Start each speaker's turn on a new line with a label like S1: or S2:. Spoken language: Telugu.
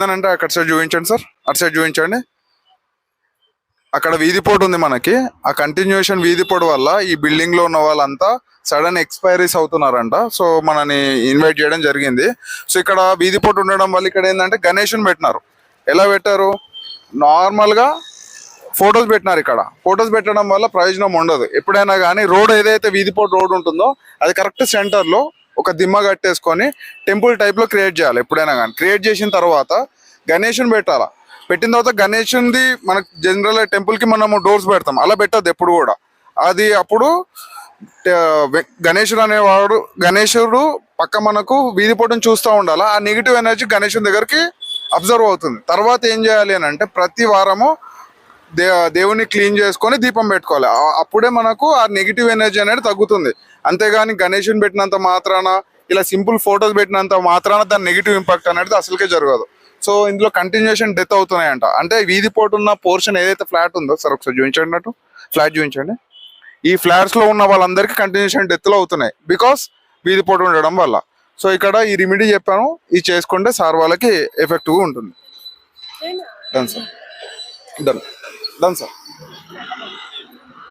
S1: అంటే అక్కడ సైడ్ చూపించండి సార్, అటు సైడ్ చూపించండి. అక్కడ వీధి పోటు ఉంది మనకి. ఆ కంటిన్యూషన్ వీధి పోటు వల్ల ఈ బిల్డింగ్ లో ఉన్న వాళ్ళంతా సడన్ ఎక్స్పైరీస్ అవుతున్నారంట. సో మనని ఇన్వైట్ చేయడం జరిగింది. సో ఇక్కడ వీధి పోటు ఉండడం వల్ల ఇక్కడ ఏంటంటే గణేష్ని పెట్టినారు. ఎలా పెట్టారు? నార్మల్ గా ఫొటోస్ పెట్టినారు. ఇక్కడ ఫొటోస్ పెట్టడం వల్ల ప్రయోజనం ఉండదు. ఎప్పుడైనా కానీ రోడ్ ఏదైతే వీధిపోటు రోడ్ ఉంటుందో అది కరెక్ట్ సెంటర్ లో ఒక దిమ్మ కట్టేసుకొని టెంపుల్ టైప్ లో క్రియేట్ చేయాలి. ఎప్పుడైనా కానీ క్రియేట్ చేసిన తర్వాత గణేష్ని పెట్టాలా. పెట్టిన తర్వాత గణేష్ది మనకు జనరల్ టెంపుల్ కి మనము డోర్స్ పెడతాం, అలా పెట్టద్దు ఎప్పుడు కూడా. అది అప్పుడు గణేశుడు అనేవాడు, గణేశుడు పక్క మనకు వీధిపోటుని చూస్తూ ఉండాలి. ఆ నెగిటివ్ ఎనర్జీ గణేశుని దగ్గరికి అబ్జర్వ్ అవుతుంది. తర్వాత ఏం చేయాలి అని అంటే ప్రతి వారము దేవుని క్లీన్ చేసుకొని దీపం పెట్టుకోవాలి. అప్పుడే మనకు ఆ నెగిటివ్ ఎనర్జీ అనేది తగ్గుతుంది. అంతేగాని గణేషుని పెట్టినంత మాత్రాన, ఇలా సింపుల్ ఫొటోస్ పెట్టినంత మాత్రాన దాని నెగిటివ్ ఇంపాక్ట్ అనేది అసలుకే జరగదు. సో ఇందులో కంటిన్యూషన్ డెత్ అవుతున్నాయంట. అంటే వీధి పోటు ఉన్న పోర్షన్ ఏదైతే ఫ్లాట్ ఉందో సార్ ఒకసారి చూపించండి, ఫ్లాట్ చూపించండి. ఈ ఫ్లాట్స్ లో ఉన్న వాళ్ళందరికీ కంటిన్యూషన్ డెత్లు అవుతున్నాయి బికాస్ వీధి పోటు ఉండడం వల్ల. సో ఇక్కడ ఈ రెమెడీ చెప్పాను, ఇది చేసుకుంటే సార్ వాళ్ళకి ఎఫెక్టివ్గా ఉంటుంది. Done sir, done done sir.